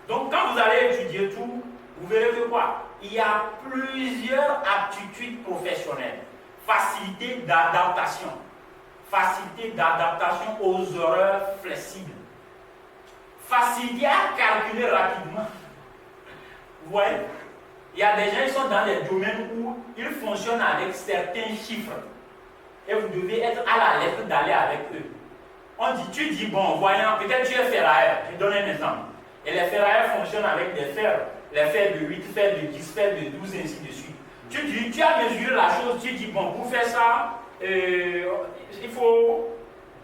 Donc, quand vous allez étudier tout, vous verrez que quoi? Il y a plusieurs aptitudes professionnelles. Facilité d'adaptation. Facilité d'adaptation aux horaires flexibles. Facilité à calculer rapidement. Vous voyez? Il y a des gens qui sont dans des domaines où ils fonctionnent avec certains chiffres. Et vous devez être à la lettre d'aller avec eux. On dit, tu dis, bon, voyons, peut-être tu es ferrailleur. Je donne un exemple. Et les ferrailleurs fonctionnent avec des fers. Les fers de 8, fers de 10, fers de 12, et ainsi de suite. Tu dis, tu as mesuré la chose, tu dis, bon, pour faire ça, il faut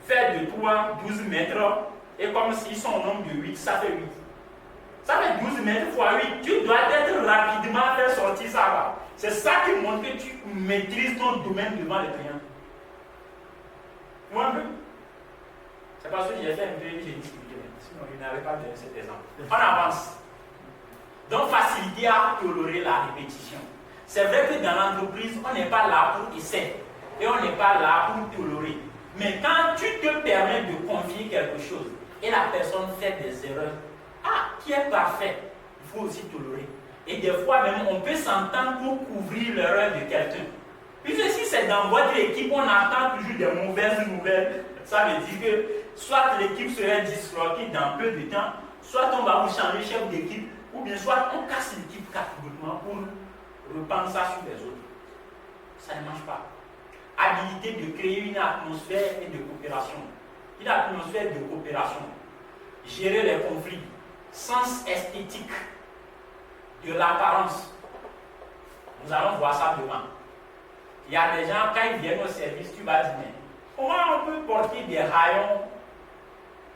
faire de toi 12 mètres. Et comme s'ils sont au nombre de 8, ça fait 8. Ça fait 12 mètres fois 8. Tu dois être rapidement à faire sortir ça là. C'est ça qui montre que tu maîtrises ton domaine devant les clients. Moi un peu. C'est parce que j'ai fait un peu et j'ai discuté. Sinon, je n'avais pas donné cet exemple. On avance. Donc, faciliter à tolérer la répétition. C'est vrai que dans l'entreprise, on n'est pas là pour essayer. Et on n'est pas là pour tolérer. Mais quand tu te permets de confier quelque chose et la personne fait des erreurs, qui est parfait, il faut aussi tolérer. Et des fois même, on peut s'entendre pour couvrir l'erreur de quelqu'un. Puisque si c'est dans votre équipe, on attend toujours des mauvaises nouvelles, ça veut dire que soit l'équipe serait disloquée dans peu de temps, soit on va vous changer chef d'équipe, ou bien soit on casse l'équipe catégoriquement pour reprendre ça sur les autres. Ça ne marche pas. Habilité de créer une atmosphère de coopération. Une atmosphère de coopération. Gérer les conflits. Sens esthétique de l'apparence. Nous allons voir ça demain. Il y a des gens, quand ils viennent au service, tu vas dire, mais comment on peut porter des rayons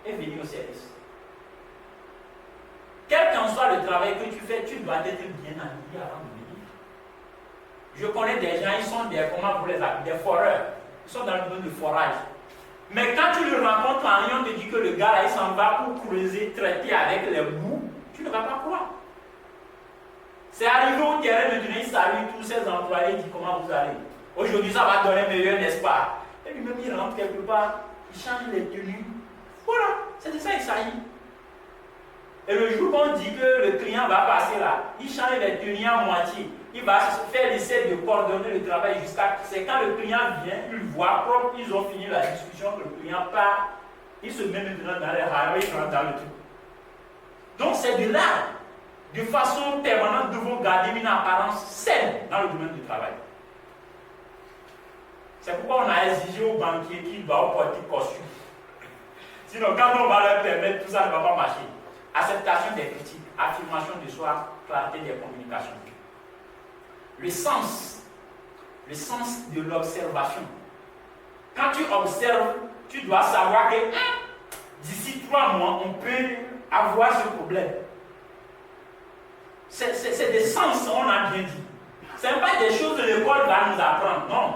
et venir au service? Quel qu'en soit le travail que tu fais, tu dois être bien habillé avant de venir. Je connais des gens, ils sont des, comment vous les appelez, des foreurs. Ils sont dans le domaine du forage. Mais quand tu le rencontres en ligne, on te dit que le gars là, il s'en va pour creuser, traiter avec les bouts, tu ne vas pas croire. C'est arrivé au terrain, maintenant il salue tous ses employés, il dit comment vous allez. Aujourd'hui ça va donner meilleur, n'est-ce pas? Et lui-même il rentre quelque part, il change les tenues. Voilà, c'est de ça il s'agit. Et le jour qu'on dit que le client va passer là, il change les tenues à moitié. Il va faire l'essai de coordonner le travail jusqu'à... C'est quand le client vient, il voit propre, ils ont fini la discussion, que le client part, il se met maintenant dans les rayons, il rentre dans le truc. Donc c'est de là, de façon permanente, nous devons garder une apparence saine dans le domaine du travail. C'est pourquoi on a exigé aux banquiers qu'ils doivent porter costume. Sinon, quand on va leur permettre, tout ça ne va pas marcher. Acceptation des critiques, affirmation de soi, clarté des communications. Le sens de l'observation. Quand tu observes, tu dois savoir que d'ici 3 mois, on peut avoir ce problème. C'est des sens, on a bien dit. Ce n'est pas des choses que l'école va nous apprendre, non.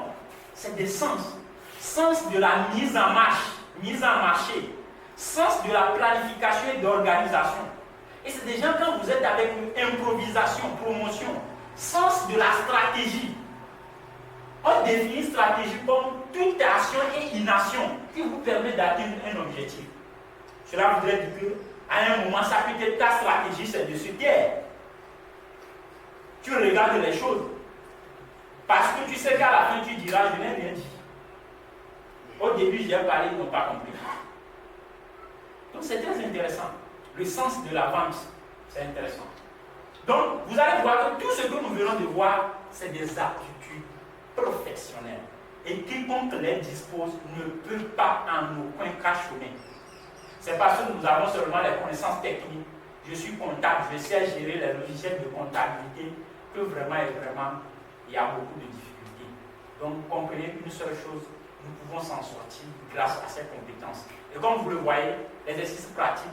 C'est des sens. Sens de la mise en marche, mise en marché. Sens de la planification et d'organisation. Et c'est des gens, quand vous êtes avec une improvisation, promotion, sens de la stratégie. On définit stratégie comme toute action et inaction qui vous permet d'atteindre un objectif. Cela voudrait dire qu'à un moment, ça peut être ta stratégie, c'est de se taire. Tu regardes les choses. Parce que tu sais qu'à la fin, tu diras, je n'ai rien dit. Au début, j'ai parlé, ils n'ont pas compris. Donc c'est très intéressant. Le sens de la vente, c'est intéressant. Donc, vous allez voir que tout ce que nous venons de voir, c'est des aptitudes professionnelles. Et quiconque les dispose ne peut pas en aucun cas chômer. C'est parce que nous avons seulement les connaissances techniques. Je suis comptable, je sais gérer les logiciels de comptabilité, que vraiment il y a beaucoup de difficultés. Donc, comprenez une seule chose, nous pouvons s'en sortir grâce à ces compétences. Et comme vous le voyez, l'exercice pratique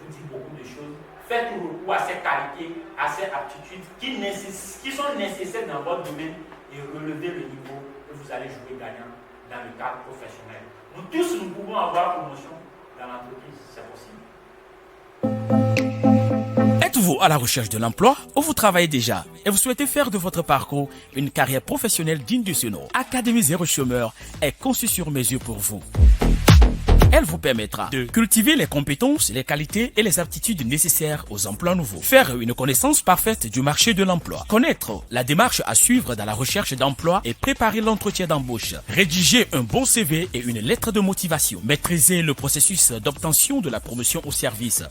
vous dit beaucoup de choses. Faites recours à ces qualités, à ces aptitudes qui sont nécessaires dans votre domaine et relevez le niveau et vous allez jouer gagnant dans le cadre professionnel. Nous tous, nous pouvons avoir promotion dans l'entreprise, c'est possible. Êtes-vous à la recherche de l'emploi ou vous travaillez déjà et vous souhaitez faire de votre parcours une carrière professionnelle digne de ce nom? Académie Zéro Chômeur est conçue sur mesure pour vous. Elle vous permettra de cultiver les compétences, les qualités et les aptitudes nécessaires aux emplois nouveaux. Faire une connaissance parfaite du marché de l'emploi. Connaître la démarche à suivre dans la recherche d'emploi et préparer l'entretien d'embauche. Rédiger un bon CV et une lettre de motivation. Maîtriser le processus d'obtention de la promotion au service.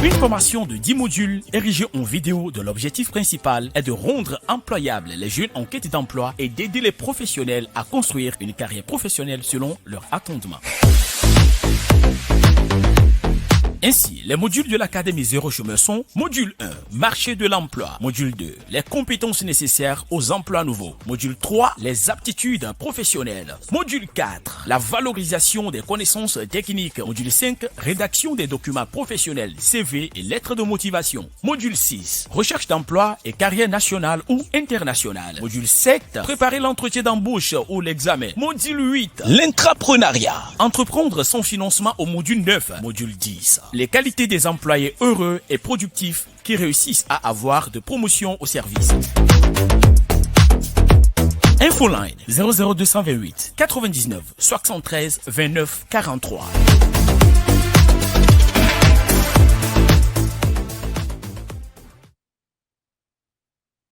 Une formation de 10 modules érigée en vidéo dont l'objectif principal est de rendre employables les jeunes en quête d'emploi et d'aider les professionnels à construire une carrière professionnelle selon leurs attendements. Ainsi, les modules de l'Académie Zéro Chômeur sont: module 1, marché de l'emploi; module 2, les compétences nécessaires aux emplois nouveaux; module 3, les aptitudes professionnelles; module 4, la valorisation des connaissances techniques; module 5, rédaction des documents professionnels, CV et lettres de motivation; module 6, recherche d'emploi et carrière nationale ou internationale; module 7, préparer l'entretien d'embauche ou l'examen; module 8, l'intrapreneuriat, entreprendre son financement au module 9; module 10, les qualités des employés heureux et productifs qui réussissent à avoir de promotion au service. Infoline 00228 99 73 29 43.